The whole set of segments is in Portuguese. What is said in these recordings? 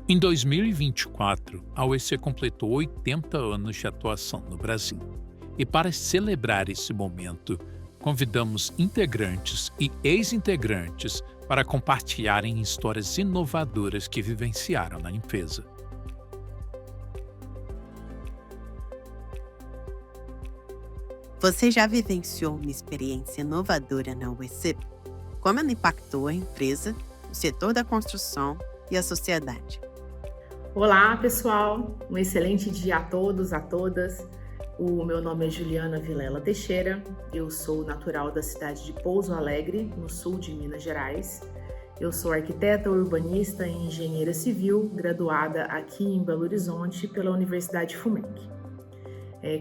Em 2024, a UEC completou 80 anos de atuação no Brasil. E para celebrar esse momento, convidamos integrantes e ex-integrantes para compartilharem histórias inovadoras que vivenciaram na empresa. Você já vivenciou uma experiência inovadora na UEC? Como ela impactou a empresa, o setor da construção e a sociedade? Olá, pessoal! Um excelente dia a todos, a todas. O meu nome é Juliana Vilela Teixeira, eu sou natural da cidade de Pouso Alegre, no sul de Minas Gerais. Eu sou arquiteta, urbanista e engenheira civil, graduada aqui em Belo Horizonte pela Universidade FUMEC.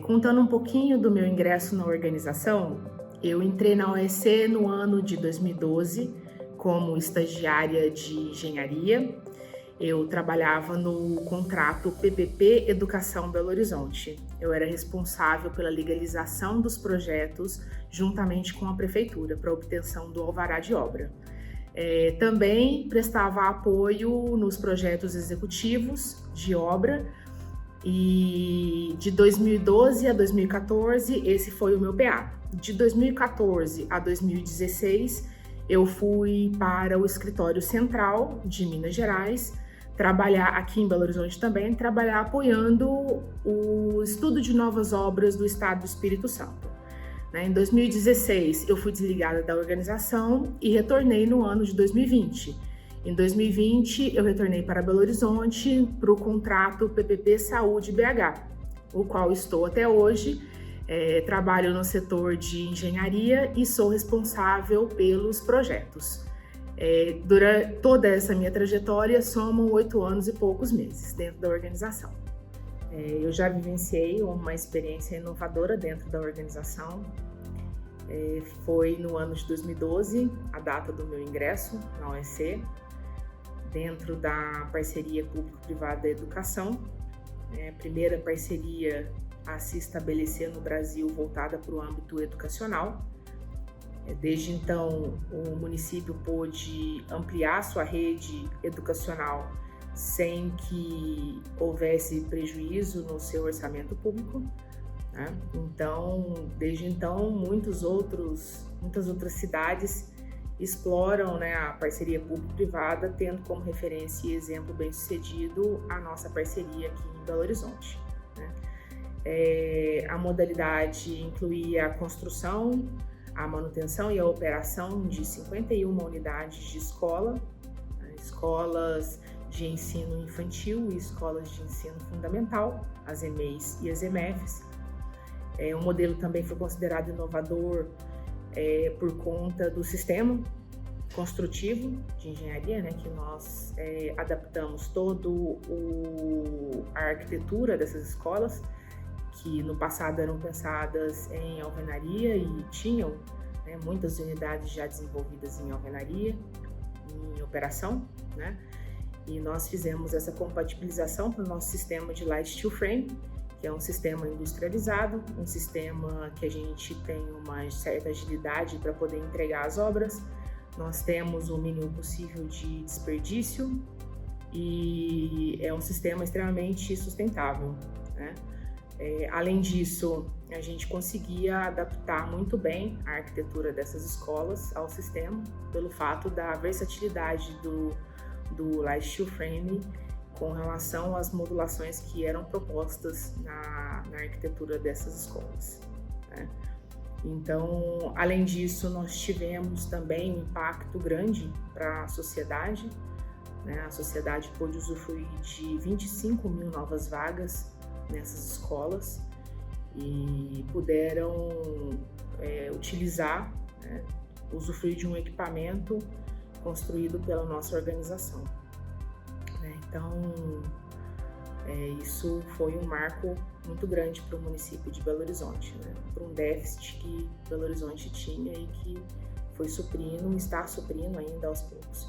Contando um pouquinho do meu ingresso na organização, eu entrei na UEC no ano de 2012 como estagiária de engenharia. Eu trabalhava no contrato PPP Educação Belo Horizonte. Eu era responsável pela legalização dos projetos juntamente com a prefeitura para obtenção do alvará de obra. Também prestava apoio nos projetos executivos de obra e de 2012 a 2014 esse foi o meu PA. De 2014 a 2016 eu fui para o escritório central de Minas Gerais, trabalhar aqui em Belo Horizonte também, trabalhar apoiando o estudo de novas obras do Estado do Espírito Santo. Em 2016, eu fui desligada da organização e retornei no ano de 2020. Em 2020, eu retornei para Belo Horizonte para o contrato PPP Saúde BH, o qual estou até hoje. Trabalho no setor de engenharia e sou responsável pelos projetos. Durante toda essa minha trajetória, somam 8 anos e poucos meses dentro da organização. Eu já vivenciei uma experiência inovadora dentro da organização. Foi no ano de 2012, a data do meu ingresso na UEC, dentro da parceria público-privada da educação, a primeira parceria a se estabelecer no Brasil voltada para o âmbito educacional. Desde então, o município pôde ampliar sua rede educacional sem que houvesse prejuízo no seu orçamento público, né? Então, desde então, muitas outras cidades exploram, né, a parceria público-privada, tendo como referência e exemplo bem-sucedido a nossa parceria aqui em Belo Horizonte, né? A modalidade incluía a construção, a manutenção e a operação de 51 unidades de escola, né, escolas de ensino infantil e escolas de ensino fundamental, as EMEIs e as EMEFs. O modelo também foi considerado inovador por conta do sistema construtivo de engenharia, né, que nós adaptamos a arquitetura dessas escolas, que no passado eram pensadas em alvenaria e tinham, né, muitas unidades já desenvolvidas em alvenaria, em operação, né? E nós fizemos essa compatibilização para o nosso sistema de light steel frame, que é um sistema industrializado, um sistema que a gente tem uma certa agilidade para poder entregar as obras. Nós temos o mínimo possível de desperdício e é um sistema extremamente sustentável, né? Além disso, a gente conseguia adaptar muito bem a arquitetura dessas escolas ao sistema, pelo fato da versatilidade do light steel frame com relação às modulações que eram propostas na arquitetura dessas escolas, né? Então, além disso, nós tivemos também um impacto grande para a sociedade, né? A sociedade pôde usufruir de 25 mil novas vagas nessas escolas e puderam utilizar, né, usufruir de um equipamento construído pela nossa organização, né? Então, isso foi um marco muito grande para o município de Belo Horizonte, né? Para um déficit que Belo Horizonte tinha e que foi suprindo e está suprindo ainda aos poucos.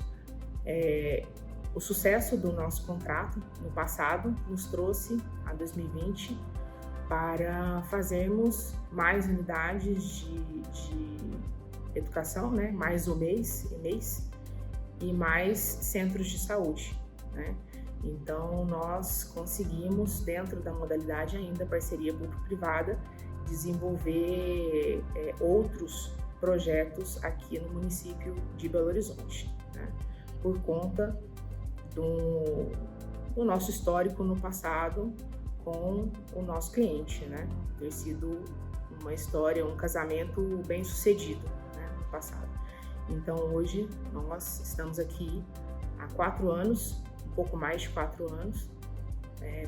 O sucesso do nosso contrato no passado nos trouxe a 2020 para fazermos mais unidades de educação, né? Mais EMEIs e mais centros de saúde, né? Então, nós conseguimos, dentro da modalidade ainda parceria público-privada, desenvolver outros projetos aqui no município de Belo Horizonte, né? Por conta do nosso histórico no passado com o nosso cliente, né? Ter sido uma história, um casamento bem sucedido, né, no passado. Então, hoje, nós estamos aqui há 4 anos, um pouco mais de 4 anos,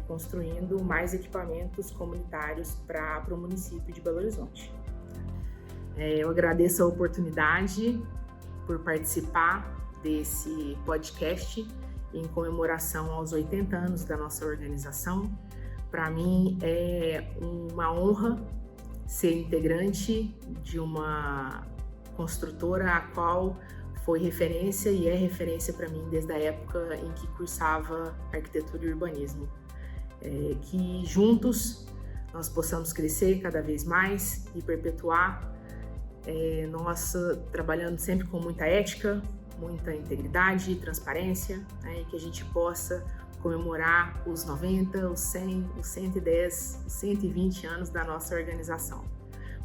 construindo mais equipamentos comunitários para o município de Belo Horizonte. Eu agradeço a oportunidade por participar desse podcast em comemoração aos 80 anos da nossa organização. Para mim é uma honra ser integrante de uma construtora a qual foi referência e é referência para mim desde a época em que cursava arquitetura e urbanismo. Que juntos nós possamos crescer cada vez mais e perpetuar, nós trabalhando sempre com muita ética, muita integridade e transparência, né, e que a gente possa comemorar os 90, os 100, os 110, os 120 anos da nossa organização.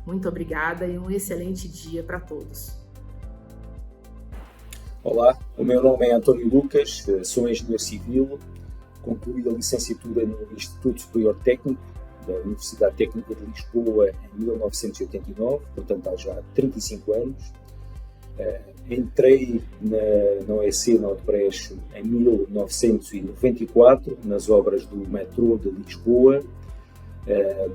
Muito obrigada e um excelente dia para todos. Olá, o meu nome é António Lucas, sou engenheiro civil, concluí a licenciatura no Instituto Superior Técnico da Universidade Técnica de Lisboa em 1989, portanto há já 35 anos. Entrei na OEC, na Odebrecht, em 1994, nas obras do metrô de Lisboa.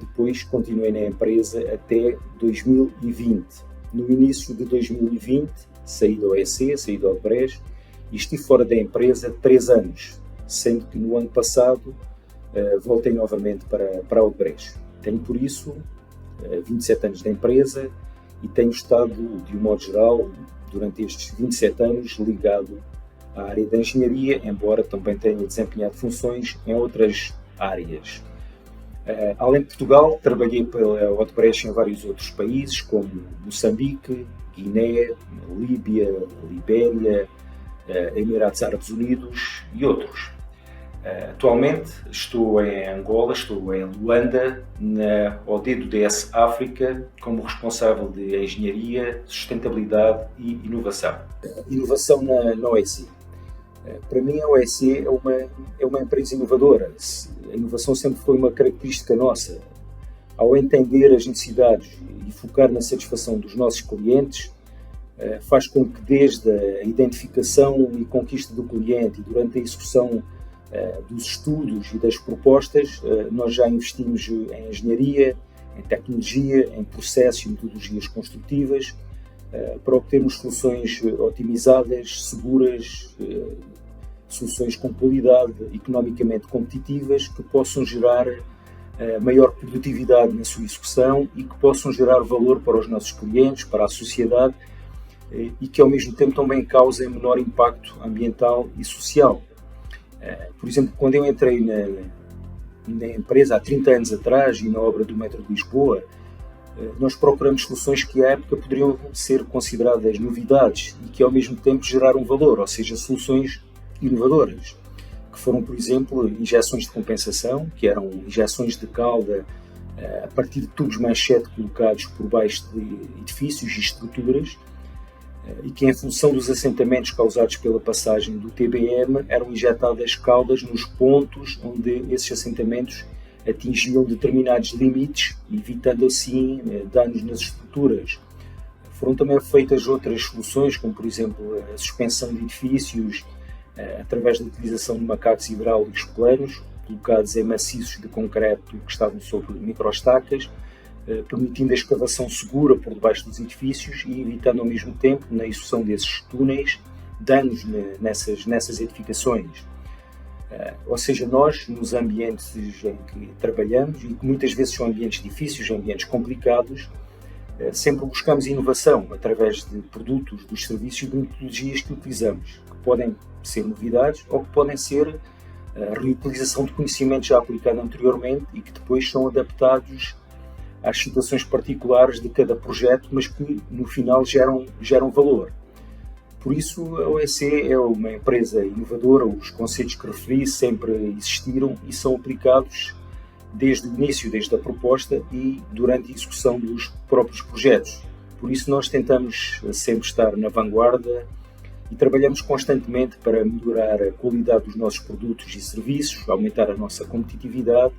Depois continuei na empresa até 2020. No início de 2020, saí da OEC, saí da Odebrecht e estive fora da empresa 3 anos, sendo que no ano passado voltei novamente para a Odebrecht. Tenho, por isso, 27 anos da empresa e tenho estado, de um modo geral, durante estes 27 anos, ligado à área da engenharia, embora também tenha desempenhado funções em outras áreas. Além de Portugal, trabalhei pela Odebrecht em vários outros países, como Moçambique, Guiné, Líbia, Libéria, Emirados Árabes Unidos e outros. Atualmente estou em Angola, estou em Luanda, na OD do DS África, como responsável de engenharia, sustentabilidade e inovação. Inovação na OEC. Para mim, a OEC é uma empresa inovadora. A inovação sempre foi uma característica nossa. Ao entender as necessidades e focar na satisfação dos nossos clientes, faz com que desde a identificação e conquista do cliente e durante a execução dos estudos e das propostas, nós já investimos em engenharia, em tecnologia, em processos e metodologias construtivas, para obtermos soluções otimizadas, seguras, soluções com qualidade, economicamente competitivas, que possam gerar maior produtividade na sua execução e que possam gerar valor para os nossos clientes, para a sociedade, e que ao mesmo tempo também causem menor impacto ambiental e social. Por exemplo, quando eu entrei na empresa há 30 anos atrás e na obra do metro de Lisboa, nós procuramos soluções que à época poderiam ser consideradas novidades e que ao mesmo tempo geraram valor, ou seja, soluções inovadoras, que foram, por exemplo, injeções de compensação, que eram injeções de calda a partir de tubos manchete colocados por baixo de edifícios e estruturas, e que, em função dos assentamentos causados pela passagem do TBM, eram injetadas caldas nos pontos onde esses assentamentos atingiam determinados limites, evitando assim danos nas estruturas. Foram também feitas outras soluções, como por exemplo a suspensão de edifícios através da utilização de macacos hidráulicos planos, colocados em maciços de concreto que estavam sobre microestacas, permitindo a escavação segura por debaixo dos edifícios e evitando ao mesmo tempo, na execução desses túneis, danos nessas edificações. Ou seja, nós, nos ambientes em que trabalhamos, e que muitas vezes são ambientes difíceis, ambientes complicados, sempre buscamos inovação através de produtos, dos serviços e de metodologias que utilizamos, que podem ser novidades ou que podem ser a reutilização de conhecimentos já aplicados anteriormente e que depois são adaptados às situações particulares de cada projeto, mas que no final geram valor. Por isso, a OEC é uma empresa inovadora, os conceitos que referi sempre existiram e são aplicados desde o início, desde a proposta e durante a execução dos próprios projetos. Por isso, nós tentamos sempre estar na vanguarda e trabalhamos constantemente para melhorar a qualidade dos nossos produtos e serviços, aumentar a nossa competitividade,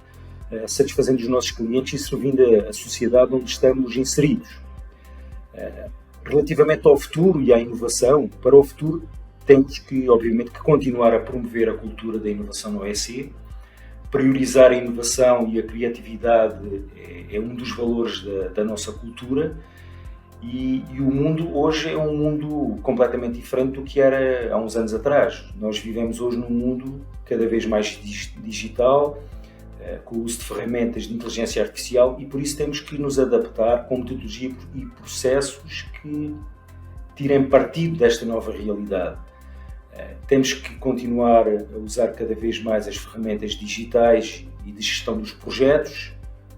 satisfazendo os nossos clientes e servindo a sociedade onde estamos inseridos. Relativamente ao futuro e à inovação, para o futuro temos que, obviamente, continuar a promover a cultura da inovação na OEC. Priorizar a inovação e a criatividade é um dos valores da nossa cultura e o mundo hoje é um mundo completamente diferente do que era há uns anos atrás. Nós vivemos hoje num mundo cada vez mais digital, com o uso de ferramentas de inteligência artificial e por isso temos que nos adaptar com metodologia e processos que tirem partido desta nova realidade. Temos que continuar a usar cada vez mais as ferramentas digitais e de gestão dos projetos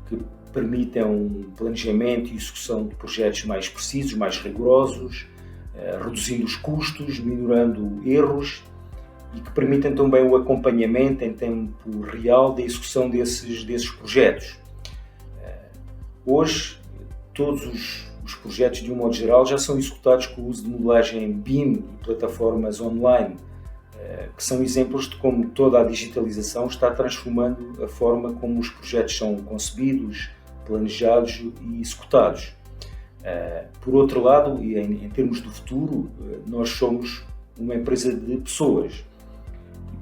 que permitam um planejamento e execução de projetos mais precisos, mais rigorosos, reduzindo os custos, minorando erros e que permitem também o acompanhamento em tempo real da execução desses projetos. Hoje, todos os projetos, de um modo geral, já são executados com o uso de modelagem BIM e plataformas online, que são exemplos de como toda a digitalização está transformando a forma como os projetos são concebidos, planejados e executados. Por outro lado, e em termos do futuro, nós somos uma empresa de pessoas.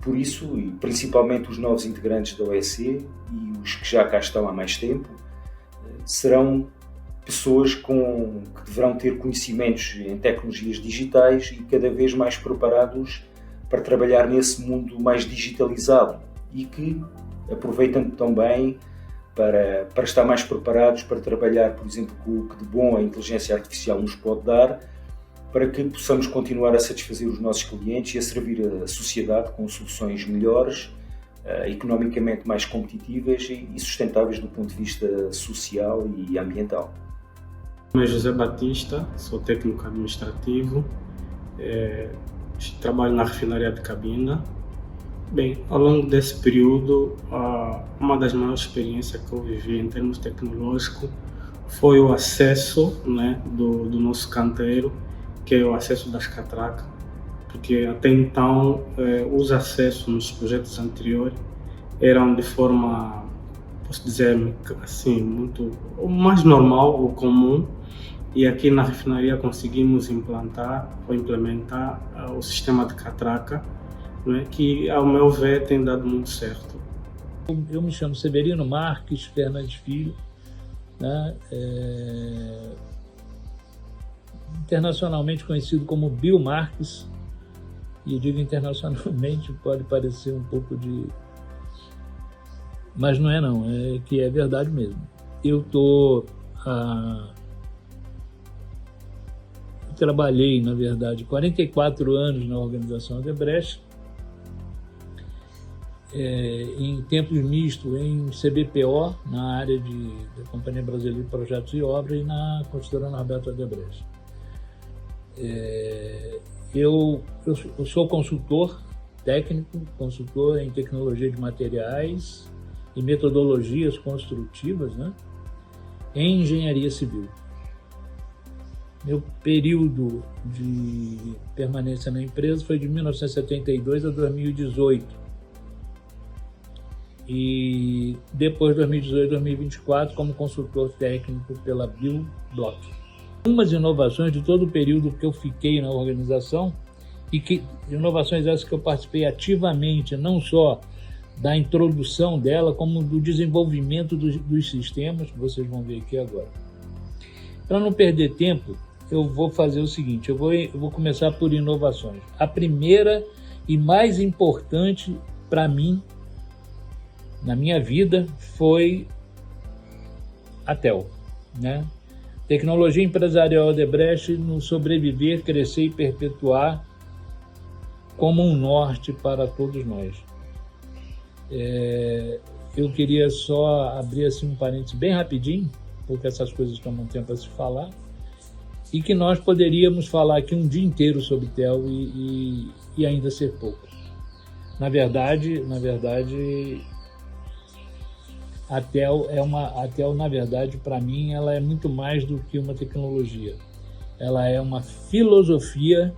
Por isso, e principalmente os novos integrantes da OEC e os que já cá estão há mais tempo, serão pessoas que deverão ter conhecimentos em tecnologias digitais e cada vez mais preparados para trabalhar nesse mundo mais digitalizado e que aproveitam também para estar mais preparados para trabalhar, por exemplo, com o que de bom a inteligência artificial nos pode dar, para que possamos continuar a satisfazer os nossos clientes e a servir a sociedade com soluções melhores, economicamente mais competitivas e sustentáveis do ponto de vista social e ambiental. Meu nome é José Batista, sou técnico administrativo, trabalho na refinaria de Cabinda. Bem, ao longo desse período, uma das maiores experiências que eu vivi em termos tecnológicos foi o acesso, né, do nosso canteiro, que é o acesso das catracas, porque até então os acessos nos projetos anteriores eram de forma, posso dizer assim, muito mais normal ou comum, e aqui na refinaria conseguimos implementar o sistema de catraca, né, que ao meu ver tem dado muito certo. Eu me chamo Severino Marques Fernandes Filho, né, internacionalmente conhecido como Bill Marques, e eu digo internacionalmente, pode parecer um pouco de... mas não é não, é que é verdade mesmo. Eu trabalhei, na verdade, 44 anos na organização Odebrecht, em tempos mistos em CBPO, na área da Companhia Brasileira de Projetos e Obras e na construtora Norberto Odebrecht. Eu sou consultor técnico, consultor em tecnologia de materiais e metodologias construtivas, né, em engenharia civil. Meu período de permanência na empresa foi de 1972 a 2018. E depois de 2018 2024 como consultor técnico pela Bill Block. Umas inovações de todo o período que eu fiquei na organização, e que inovações essas que eu participei ativamente, não só da introdução dela, como do desenvolvimento dos sistemas, que vocês vão ver aqui agora. Para não perder tempo, eu vou fazer o seguinte, eu vou começar por inovações. A primeira e mais importante para mim, na minha vida, foi a TEL, né? Tecnologia Empresarial Odebrecht, no sobreviver, crescer e perpetuar como um norte para todos nós. Eu queria só abrir assim um parênteses bem rapidinho, porque essas coisas tomam tempo a se falar, e que nós poderíamos falar aqui um dia inteiro sobre TEL e ainda ser pouco. Na verdade, a TEL, na verdade, para mim, ela é muito mais do que uma tecnologia. Ela é uma filosofia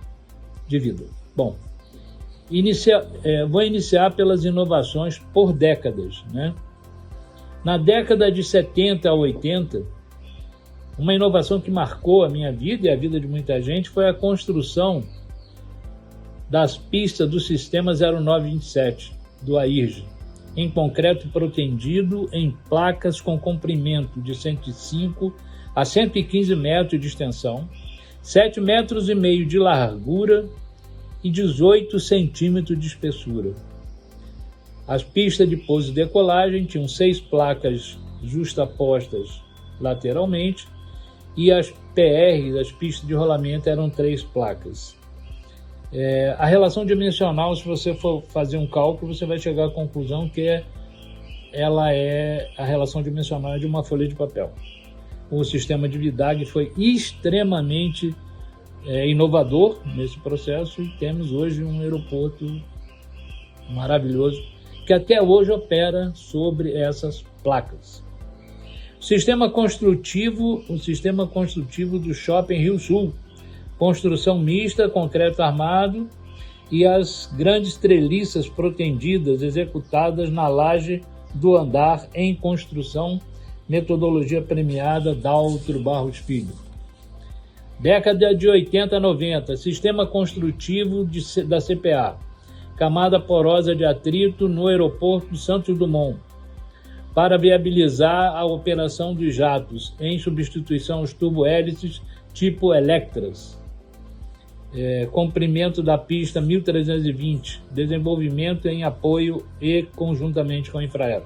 de vida. Bom, vou iniciar pelas inovações por décadas, né? Na década de 70 a 80, uma inovação que marcou a minha vida e a vida de muita gente foi a construção das pistas do Sistema 0927, do AIRJ, em concreto protendido em placas com comprimento de 105 a 115 metros de extensão, 7,5 metros de largura e 18 centímetros de espessura. As pistas de pouso e decolagem tinham 6 placas justapostas lateralmente e as PR, as pistas de rolamento, eram 3 placas. A relação dimensional, se você for fazer um cálculo, você vai chegar à conclusão que ela é a relação dimensional de uma folha de papel. O sistema de VDAG foi extremamente inovador nesse processo e temos hoje um aeroporto maravilhoso que até hoje opera sobre essas placas. O sistema construtivo do Shopping Rio Sul, construção mista, concreto armado e as grandes treliças protendidas executadas na laje do andar em construção, metodologia premiada Daltro Barros Filho. Década de 80 a 90, sistema construtivo da CPA, camada porosa de atrito no aeroporto de Santos Dumont, para viabilizar a operação dos jatos em substituição aos turbo-hélices tipo Electras. Comprimento da pista 1320, desenvolvimento em apoio e conjuntamente com a Infraero.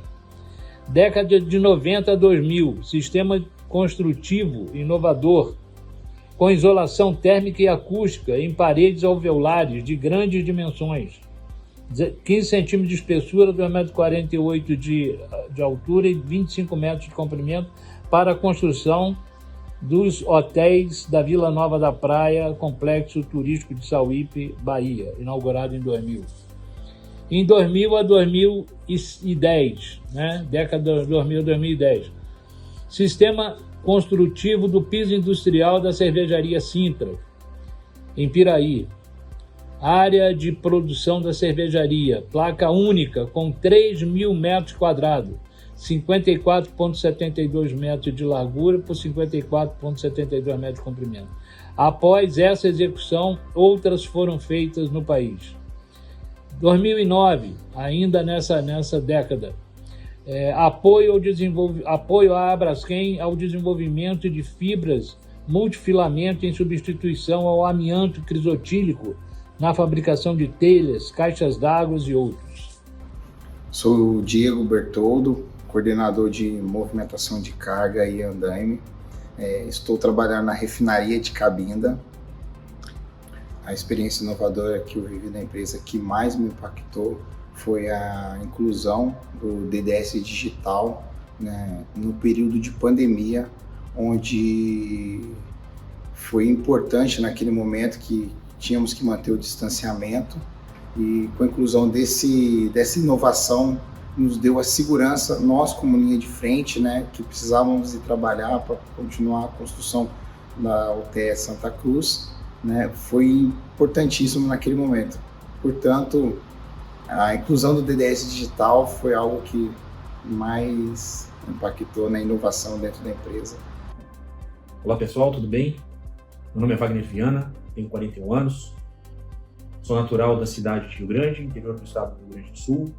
Década de 90 a 2000, sistema construtivo inovador com isolação térmica e acústica em paredes alveolares de grandes dimensões, 15 centímetros de espessura, 2,48 m de altura e 25 metros de comprimento, para a construção dos hotéis da Vila Nova da Praia, Complexo Turístico de Sauípe, Bahia, inaugurado em 2000. Em 2000 a 2010, né? Década de 2000 a 2010, sistema construtivo do piso industrial da cervejaria Sintra, em Piraí. Área de produção da cervejaria, placa única com 3.000 metros quadrados, 54,72 metros de largura por 54,72 metros de comprimento. Após essa execução, outras foram feitas no país. 2009, ainda nessa década, apoio à Abraskem ao desenvolvimento de fibras multifilamento em substituição ao amianto crisotílico na fabricação de telhas, caixas d'água e outros. Sou o Diego Bertoldo, coordenador de movimentação de carga e andaime. Estou trabalhando na refinaria de Cabinda. A experiência inovadora que eu vivi na empresa que mais me impactou foi a inclusão do DDS digital, né, no período de pandemia, onde foi importante naquele momento que tínhamos que manter o distanciamento, e com a inclusão dessa inovação nos deu a segurança, nós como linha de frente, né, que precisávamos ir trabalhar para continuar a construção da UTE Santa Cruz, né, foi importantíssimo naquele momento. Portanto, a inclusão do DDS digital foi algo que mais impactou na inovação dentro da empresa. Olá pessoal, tudo bem? Meu nome é Wagner Viana, tenho 41 anos, sou natural da cidade de Rio Grande, interior do estado do Rio Grande do Sul.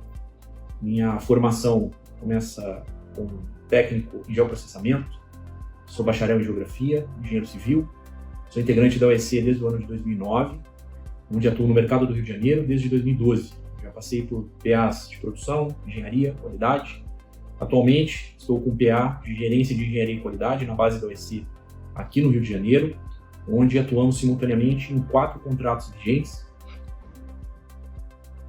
Minha formação começa como técnico em geoprocessamento, sou bacharel em geografia, engenheiro civil, sou integrante da OEC desde o ano de 2009, onde atuo no mercado do Rio de Janeiro desde 2012. Já passei por PAs de produção, engenharia, qualidade. Atualmente estou com PA de gerência de engenharia e qualidade na base da OEC aqui no Rio de Janeiro, onde atuamos simultaneamente em 4 contratos vigentes.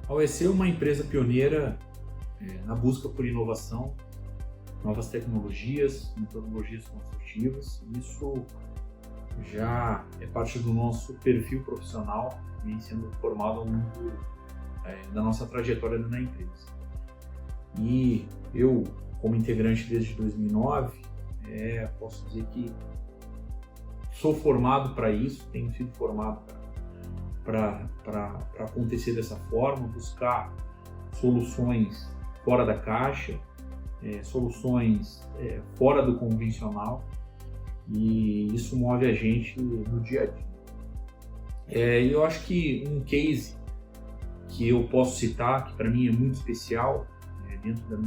A OEC é uma empresa pioneira na busca por inovação, novas tecnologias, metodologias construtivas. Isso já é parte do nosso perfil profissional, vem sendo formado ao longo da nossa trajetória na empresa. E eu, como integrante desde 2009, posso dizer que sou formado para isso, tenho sido formado para acontecer dessa forma, buscar soluções fora da caixa, soluções fora do convencional, e isso move a gente no dia a dia. Eu acho que um case que eu posso citar, que para mim é muito especial, dentro dos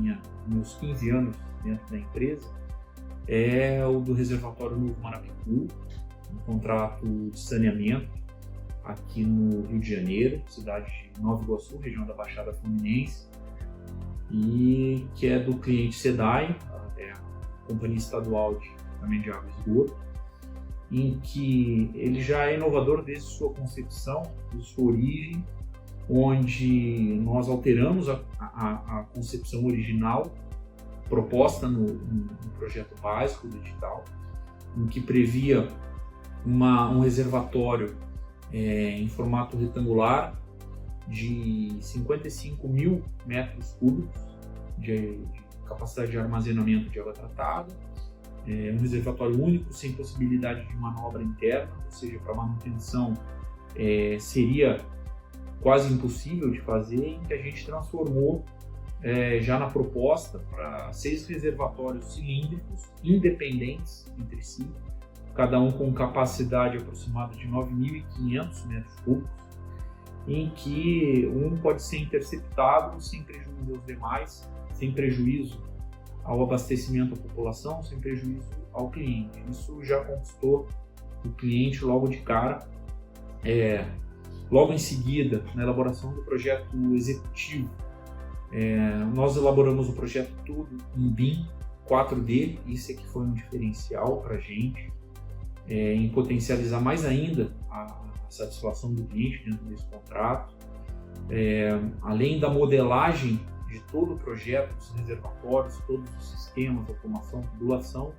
meus 15 anos dentro da empresa, é o do Reservatório Novo Marapicu, um contrato de saneamento aqui no Rio de Janeiro, cidade de Nova Iguaçu, região da Baixada Fluminense, e que é do cliente SEDAI, a Companhia Estadual de Tratamento de Água e Esgoto, em que ele já é inovador desde sua concepção, desde sua origem, onde nós alteramos a concepção original proposta no projeto básico do edital, em que previa um reservatório em formato retangular de 55 mil metros cúbicos de capacidade de armazenamento de água tratada, um reservatório único, sem possibilidade de manobra interna, ou seja, para manutenção seria quase impossível de fazer, em que a gente transformou já na proposta para 6 reservatórios cilíndricos independentes entre si, cada um com capacidade aproximada de 9.500 metros cúbicos, em que um pode ser interceptado sem prejuízo aos demais, sem prejuízo ao abastecimento da população, sem prejuízo ao cliente. Isso já conquistou o cliente logo de cara. Logo em seguida, na elaboração do projeto executivo, nós elaboramos o projeto todo em BIM 4D, isso é que foi um diferencial para a gente, em potencializar mais ainda a satisfação do cliente dentro desse contrato. Além da modelagem de todo o projeto, dos reservatórios, todos os sistemas, automação, tubulação,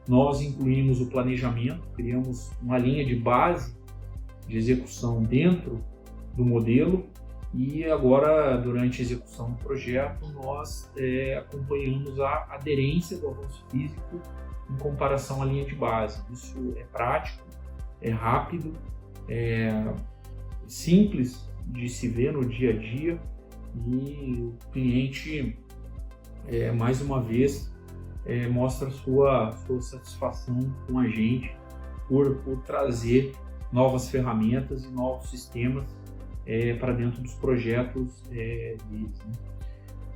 nós incluímos o planejamento, criamos uma linha de base de execução dentro do modelo, e agora, durante a execução do projeto, nós acompanhamos a aderência do avanço físico em comparação à linha de base. Isso é prático, é rápido, é simples de se ver no dia a dia, e o cliente, mais uma vez, mostra sua satisfação com a gente por trazer novas ferramentas e novos sistemas para dentro dos projetos deles, né?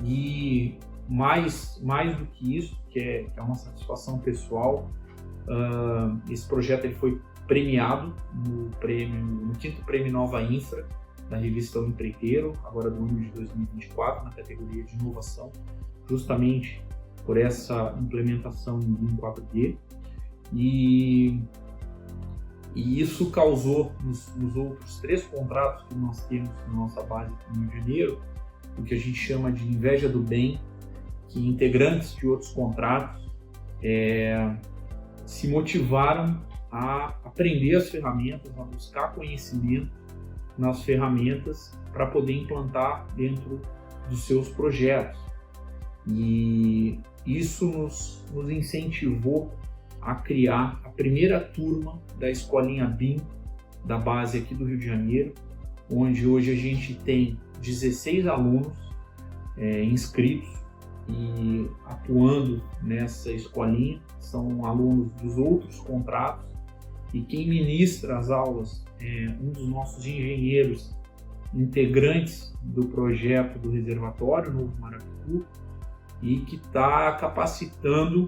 E mais do que isso, que é uma satisfação pessoal, esse projeto ele foi premiado no 5º Prêmio Nova Infra da revista O Empreiteiro, agora do ano de 2024, na categoria de inovação, justamente por essa implementação em BIM 4D. E isso causou nos outros 3 contratos que nós temos na nossa base no Rio de Janeiro o que a gente chama de inveja do bem, que integrantes de outros contratos se motivaram a aprender as ferramentas, a buscar conhecimento nas ferramentas para poder implantar dentro dos seus projetos. E isso nos incentivou a criar a primeira turma da Escolinha BIM da base aqui do Rio de Janeiro, onde hoje a gente tem 16 alunos inscritos e atuando nessa escolinha. São alunos dos outros contratos, e quem ministra as aulas é um dos nossos engenheiros integrantes do projeto do Reservatório Novo Marapicu, e que está capacitando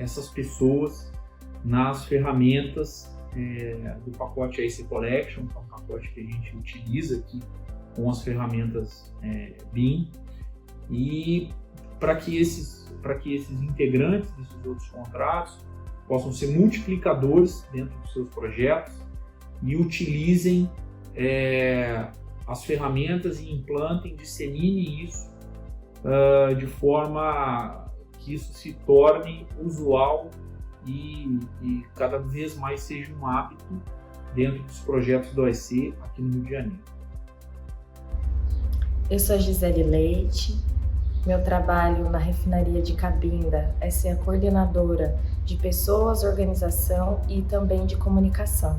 essas pessoas nas ferramentas do pacote AC Collection, que é um pacote que a gente utiliza aqui com as ferramentas BIM, e para que esses integrantes desses outros contratos possam ser multiplicadores dentro dos seus projetos e utilizem as ferramentas e implantem, disseminem isso de forma que isso se torne usual e cada vez mais seja um hábito dentro dos projetos do OEC aqui no Rio de Janeiro. Eu sou a Gisele Leite, meu trabalho na refinaria de Cabinda é ser a coordenadora de pessoas, organização e também de comunicação.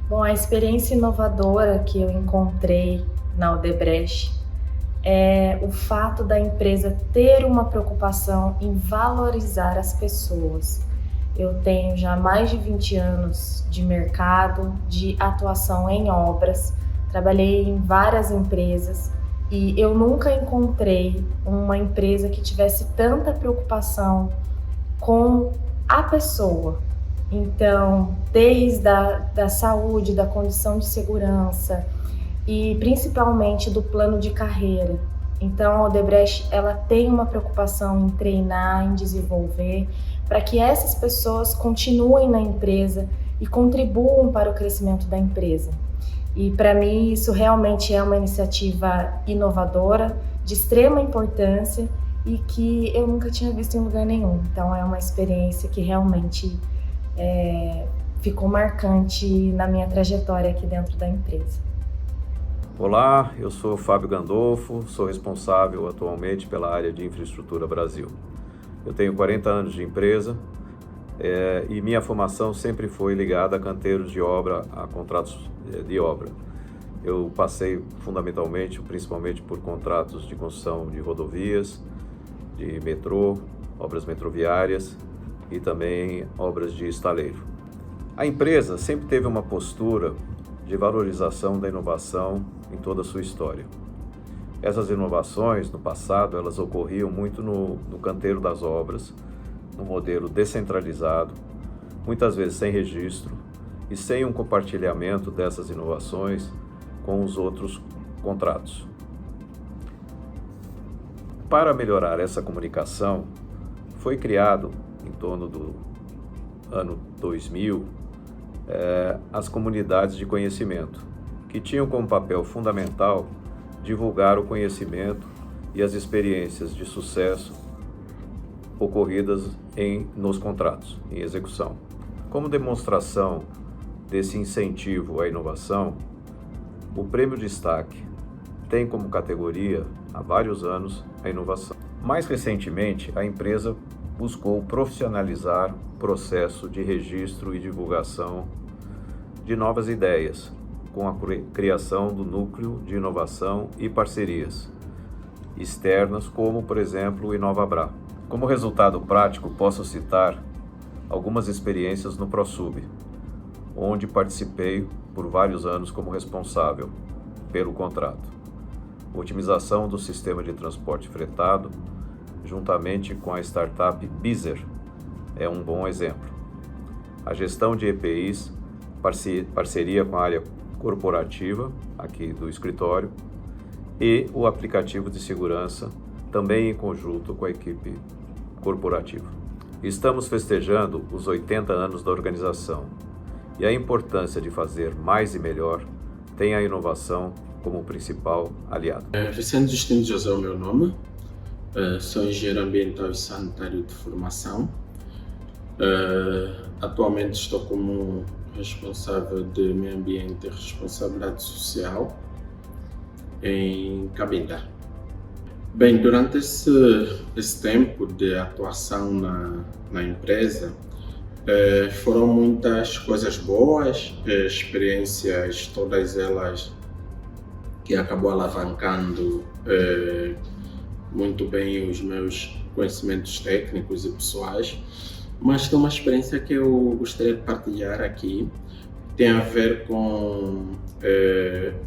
Bom, a experiência inovadora que eu encontrei na Odebrecht é o fato da empresa ter uma preocupação em valorizar as pessoas. Eu tenho já mais de 20 anos de mercado, de atuação em obras, trabalhei em várias empresas e eu nunca encontrei uma empresa que tivesse tanta preocupação com a pessoa. Então, desde da saúde, da condição de segurança e principalmente do plano de carreira. Então, a Odebrecht ela tem uma preocupação em treinar, em desenvolver, para que essas pessoas continuem na empresa e contribuam para o crescimento da empresa. E para mim isso realmente é uma iniciativa inovadora, de extrema importância e que eu nunca tinha visto em lugar nenhum. Então é uma experiência que realmente ficou marcante na minha trajetória aqui dentro da empresa. Olá, eu sou Fábio Gandolfo, sou responsável atualmente pela área de Infraestrutura Brasil. Eu tenho 40 anos de empresa e minha formação sempre foi ligada a canteiros de obra, a contratos de obra. Eu passei fundamentalmente, principalmente por contratos de construção de rodovias, de metrô, obras metroviárias e também obras de estaleiro. A empresa sempre teve uma postura de valorização da inovação em toda a sua história. Essas inovações, no passado, elas ocorriam muito no canteiro das obras, no modelo descentralizado, muitas vezes sem registro e sem um compartilhamento dessas inovações com os outros contratos. Para melhorar essa comunicação, foi criado, em torno do ano 2000, as comunidades de conhecimento, que tinham como papel fundamental divulgar o conhecimento e as experiências de sucesso ocorridas nos contratos, em execução. Como demonstração desse incentivo à inovação, o Prêmio Destaque tem como categoria, há vários anos, a inovação. Mais recentemente, a empresa buscou profissionalizar o processo de registro e divulgação de novas ideias, com a criação do Núcleo de Inovação e Parcerias externas, como, por exemplo, o InovaBrá. Como resultado prático, posso citar algumas experiências no ProSub, onde participei por vários anos como responsável pelo contrato. Otimização do sistema de transporte fretado, juntamente com a startup Bizer, é um bom exemplo. A gestão de EPIs, parceria com a área corporativa, aqui do escritório, e o aplicativo de segurança, também em conjunto com a equipe corporativa. Estamos festejando os 80 anos da organização e a importância de fazer mais e melhor tem a inovação como principal aliado. Vicente Justino José é o meu nome, sou engenheiro ambiental e sanitário de formação. Atualmente estou como responsável de meio ambiente e responsabilidade social em Cabinda. Bem, durante esse tempo de atuação na empresa, foram muitas coisas boas, experiências, todas elas que acabou alavancando muito bem os meus conhecimentos técnicos e pessoais, mas tem uma experiência que eu gostaria de partilhar aqui, tem a ver com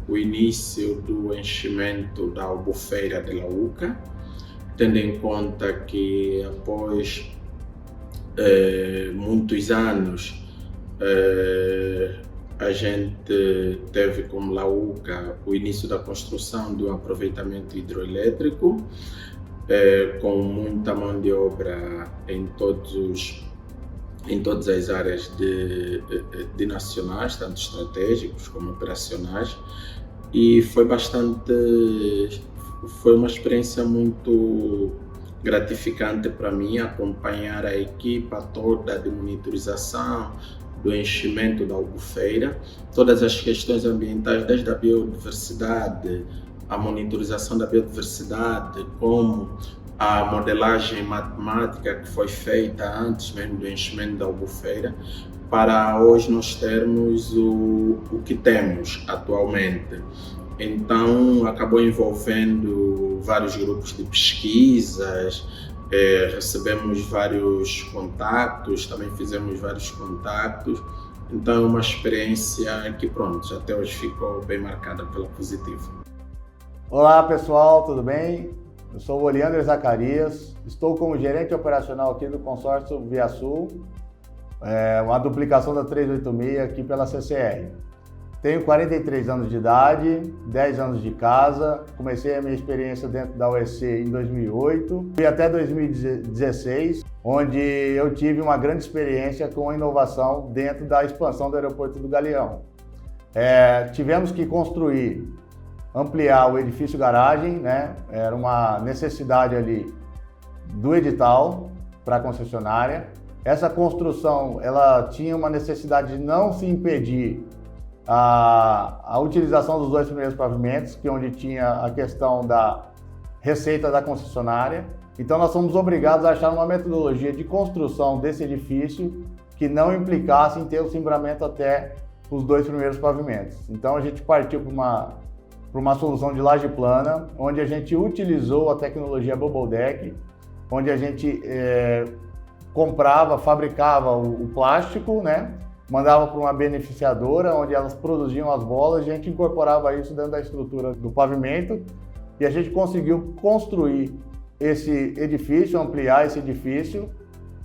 o início do enchimento da Albufeira de Lauca, tendo em conta que após muitos anos a gente teve como Lauca o início da construção do aproveitamento hidroelétrico, com muita mão de obra em todas as áreas de nacionais, tanto estratégicos como operacionais, e foi uma experiência muito gratificante para mim acompanhar a equipa toda de monitorização do enchimento da albufeira, todas as questões ambientais, desde a biodiversidade, a monitorização da biodiversidade, como a modelagem matemática que foi feita antes mesmo do enchimento da albufeira, para hoje nós termos o que temos atualmente. Então, acabou envolvendo vários grupos de pesquisas, recebemos vários contatos, também fizemos vários contatos. Então, é uma experiência que, pronto, até hoje ficou bem marcada pela positiva. Olá, pessoal, tudo bem? Eu sou o Oleander Zacarias, estou como gerente operacional aqui do consórcio ViaSul, uma duplicação da 386 aqui pela CCR. Tenho 43 anos de idade, 10 anos de casa, comecei a minha experiência dentro da OEC em 2008 e até 2016, onde eu tive uma grande experiência com a inovação dentro da expansão do aeroporto do Galeão. Tivemos que ampliar o edifício garagem, né? Era uma necessidade ali do edital para a concessionária. Essa construção, ela tinha uma necessidade de não se impedir a utilização dos 2 primeiros pavimentos, onde tinha a questão da receita da concessionária. Então nós fomos obrigados a achar uma metodologia de construção desse edifício que não implicasse em ter o cimbramento até os 2 primeiros pavimentos. Então a gente partiu para uma solução de laje plana, onde a gente utilizou a tecnologia Bubble Deck, onde a gente fabricava o plástico, né? Mandava para uma beneficiadora, onde elas produziam as bolas, e a gente incorporava isso dentro da estrutura do pavimento, e a gente conseguiu construir esse edifício, ampliar esse edifício,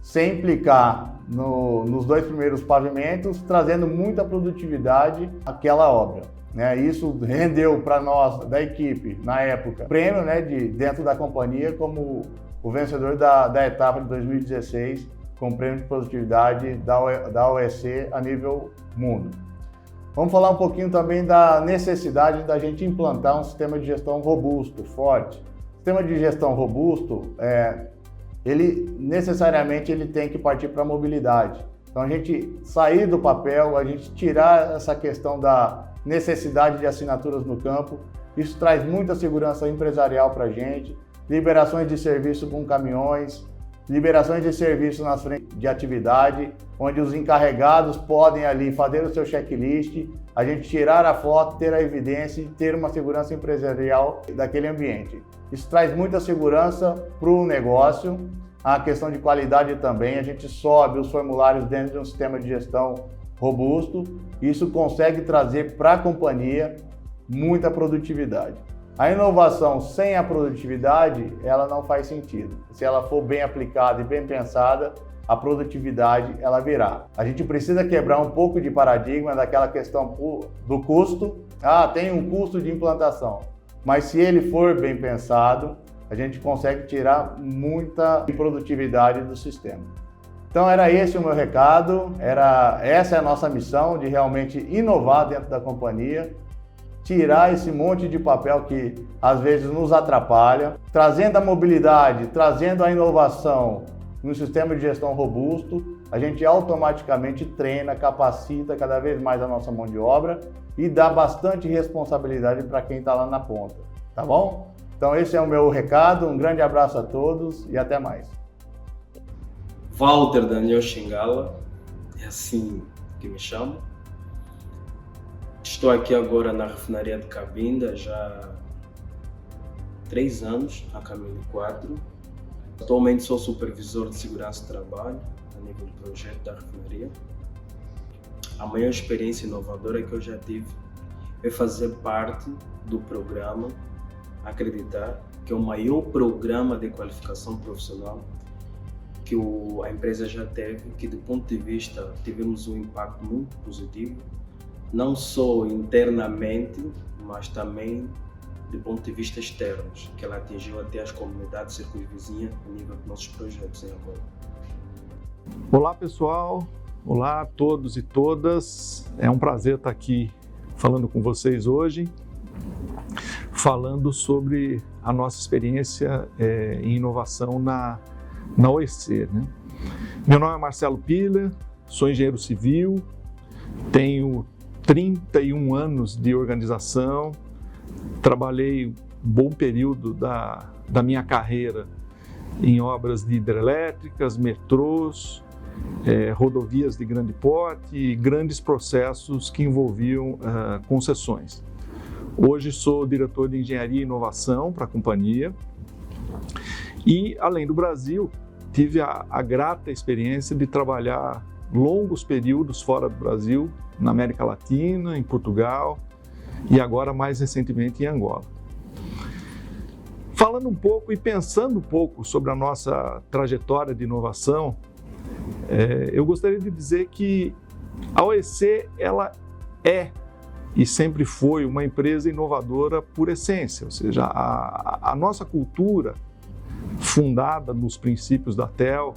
sem implicar nos 2 primeiros pavimentos, trazendo muita produtividade àquela obra. Isso rendeu para nós, da equipe, na época, prêmio, né, dentro da companhia, como o vencedor da etapa de 2016, com prêmio de produtividade da OEC a nível mundo. Vamos falar um pouquinho também da necessidade da gente implantar um sistema de gestão robusto, forte. O sistema de gestão robusto, ele necessariamente tem que partir para a mobilidade. Então a gente sair do papel, a gente tirar essa questão da necessidade de assinaturas no campo, isso traz muita segurança empresarial para a gente, liberações de serviço com caminhões, liberações de serviço nas frentes de atividade, onde os encarregados podem ali fazer o seu checklist, a gente tirar a foto, ter a evidência e ter uma segurança empresarial daquele ambiente. Isso traz muita segurança para o negócio, a questão de qualidade também, a gente sobe os formulários dentro de um sistema de gestão robusto, isso consegue trazer para a companhia muita produtividade. A inovação sem a produtividade, ela não faz sentido. Se ela for bem aplicada e bem pensada, a produtividade ela virá. A gente precisa quebrar um pouco de paradigma daquela questão do custo. Tem um custo de implantação, mas se ele for bem pensado, a gente consegue tirar muita produtividade do sistema. Então era esse o meu recado, essa é a nossa missão de realmente inovar dentro da companhia, tirar esse monte de papel que às vezes nos atrapalha, trazendo a mobilidade, trazendo a inovação no sistema de gestão robusto, a gente automaticamente treina, capacita cada vez mais a nossa mão de obra e dá bastante responsabilidade para quem está lá na ponta, tá bom? Então esse é o meu recado, um grande abraço a todos e até mais. Walter Daniel Xingala, é assim que me chamo. Estou aqui agora na refinaria de Cabinda já há 3 anos, a caminho de 4. Atualmente sou supervisor de segurança de trabalho a nível do projeto da refinaria. A maior experiência inovadora que eu já tive é fazer parte do programa Acreditar, que é o maior programa de qualificação profissional que a empresa já teve, que do ponto de vista tivemos um impacto muito positivo, não só internamente, mas também do ponto de vista externo, que ela atingiu até as comunidades circunvizinhas a nível dos nossos projetos em Angola. Olá pessoal, olá a todos e todas, é um prazer estar aqui falando com vocês hoje. falando sobre a nossa experiência em inovação na OEC, né? Meu nome é Marcelo Piller, sou engenheiro civil, tenho 31 anos de organização, trabalhei um bom período da minha carreira em obras de hidrelétricas, metrôs, rodovias de grande porte e grandes processos que envolviam concessões. Hoje sou diretor de engenharia e inovação para a companhia e, além do Brasil, tive a grata experiência de trabalhar longos períodos fora do Brasil, na América Latina, em Portugal e agora mais recentemente em Angola. Falando um pouco e pensando um pouco sobre a nossa trajetória de inovação, eu gostaria de dizer que a OEC ela é e sempre foi uma empresa inovadora por essência, ou seja, a nossa cultura fundada nos princípios da TEL,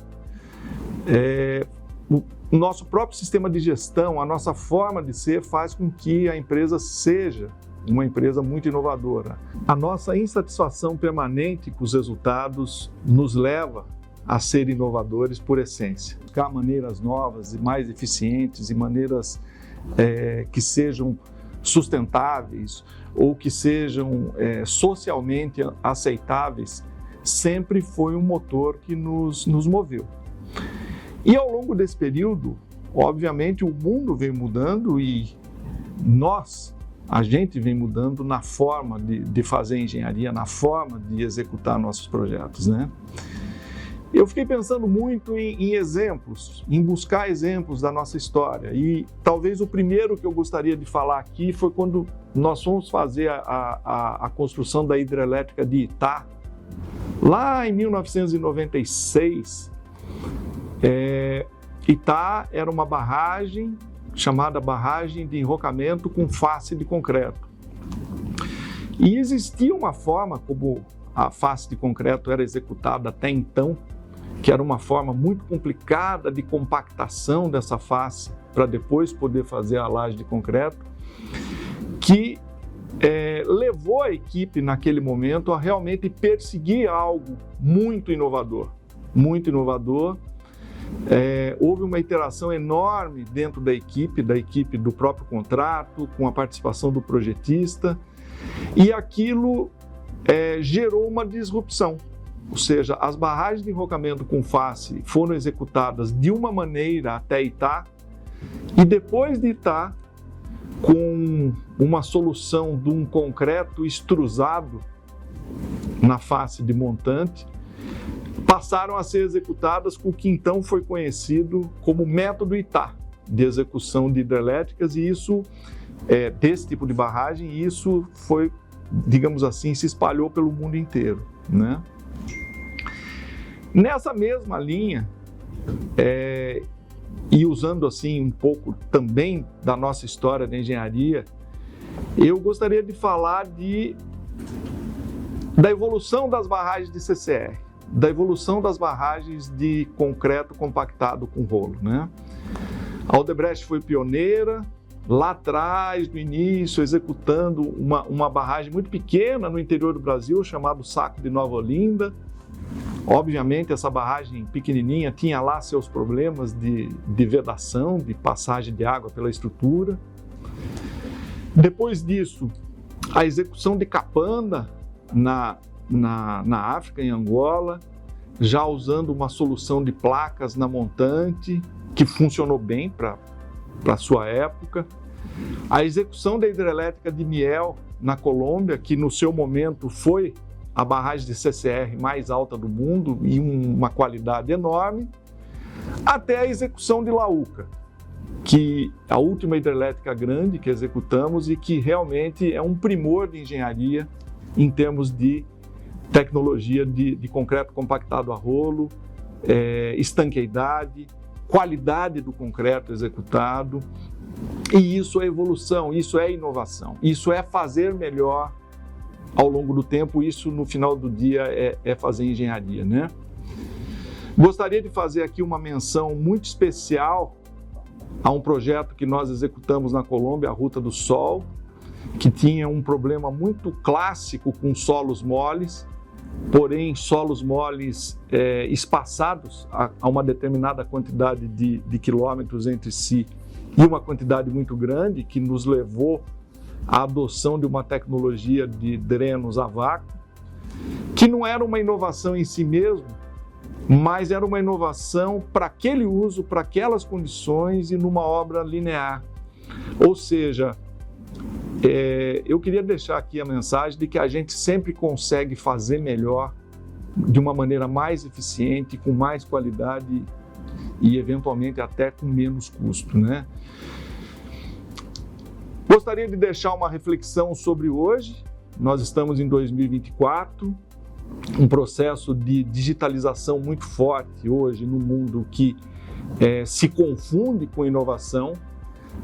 o nosso próprio sistema de gestão, a nossa forma de ser faz com que a empresa seja uma empresa muito inovadora. A nossa insatisfação permanente com os resultados nos leva a ser inovadores por essência. Buscar maneiras novas e mais eficientes e maneiras que sejam sustentáveis ou que sejam socialmente aceitáveis sempre foi um motor que nos moveu. E ao longo desse período, obviamente, o mundo vem mudando e a gente vem mudando na forma de fazer engenharia, na forma de executar nossos projetos, né? Eu fiquei pensando muito em exemplos, em buscar exemplos da nossa história. E talvez o primeiro que eu gostaria de falar aqui foi quando nós fomos fazer a construção da hidrelétrica de Itá. Lá em 1996, Itá era uma barragem chamada barragem de enrocamento com face de concreto. E existia uma forma como a face de concreto era executada até então, que era uma forma muito complicada de compactação dessa face para depois poder fazer a laje de concreto, que levou a equipe naquele momento a realmente perseguir algo muito inovador, muito inovador. Houve uma interação enorme dentro da equipe do próprio contrato, com a participação do projetista, e aquilo gerou uma disrupção. Ou seja, as barragens de enrocamento com face foram executadas de uma maneira até Itá, e depois de Itá, com uma solução de um concreto extrusado na face de montante, passaram a ser executadas com o que então foi conhecido como método Itá, de execução de hidrelétricas, e isso, desse tipo de barragem, e isso foi, digamos assim, se espalhou pelo mundo inteiro, né? Nessa mesma linha, e usando assim um pouco também da nossa história da engenharia, eu gostaria de falar da evolução das barragens de CCR, da evolução das barragens de concreto compactado com rolo, né? A Odebrecht foi pioneira lá atrás, no início, executando uma barragem muito pequena no interior do Brasil, chamado Saco de Nova Olinda. Obviamente, essa barragem pequenininha tinha lá seus problemas de vedação, de passagem de água pela estrutura. Depois disso, a execução de Capanda na África, em Angola, já usando uma solução de placas na montante, que funcionou bem para a sua época. A execução da hidrelétrica de Miel, na Colômbia, que no seu momento foi a barragem de CCR mais alta do mundo e uma qualidade enorme, até a execução de Laúca, que a última hidrelétrica grande que executamos e que realmente é um primor de engenharia em termos de tecnologia de concreto compactado a rolo, estanqueidade, qualidade do concreto executado. E isso é evolução, isso é inovação, isso é fazer melhor ao longo do tempo, isso no final do dia é fazer engenharia, né? Gostaria de fazer aqui uma menção muito especial a um projeto que nós executamos na Colômbia, a Ruta do Sol, que tinha um problema muito clássico com solos moles, porém solos moles espaçados a uma determinada quantidade de quilômetros entre si e uma quantidade muito grande, que nos levou à adoção de uma tecnologia de drenos a vácuo, que não era uma inovação em si mesmo, mas era uma inovação para aquele uso, para aquelas condições e numa obra linear. Ou seja, eu queria deixar aqui a mensagem de que a gente sempre consegue fazer melhor, de uma maneira mais eficiente, com mais qualidade e eventualmente até com menos custo, né? Gostaria de deixar uma reflexão sobre hoje. Nós estamos em 2024, um processo de digitalização muito forte hoje no mundo que se confunde com inovação,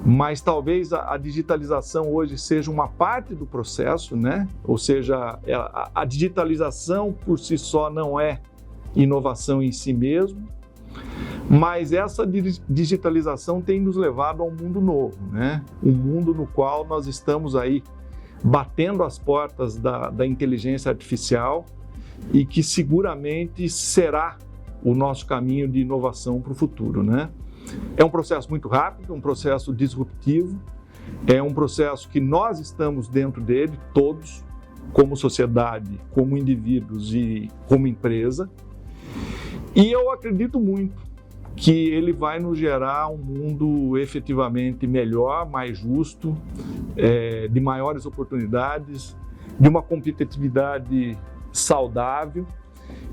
mas talvez a digitalização hoje seja uma parte do processo, né? Ou seja, a digitalização por si só não é inovação em si mesmo, mas essa digitalização tem nos levado a um mundo novo, né? Um mundo no qual nós estamos aí batendo as portas da inteligência artificial e que seguramente será o nosso caminho de inovação para o futuro, né? É um processo muito rápido, um processo disruptivo, é um processo que nós estamos dentro dele, todos, como sociedade, como indivíduos e como empresa, e eu acredito muito que ele vai nos gerar um mundo efetivamente melhor, mais justo, de maiores oportunidades, de uma competitividade saudável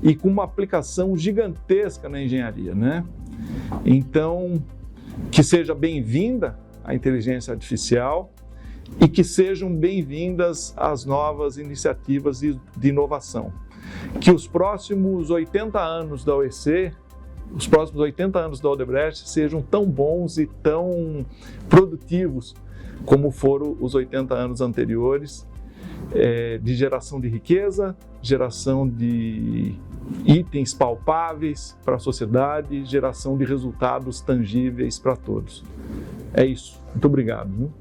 e com uma aplicação gigantesca na engenharia, né? Então, que seja bem-vinda a inteligência artificial e que sejam bem-vindas as novas iniciativas de inovação. Que os próximos 80 anos da OEC, os próximos 80 anos da Odebrecht sejam tão bons e tão produtivos como foram os 80 anos anteriores, de geração de riqueza, geração de itens palpáveis para a sociedade, geração de resultados tangíveis para todos. É isso. Muito obrigado.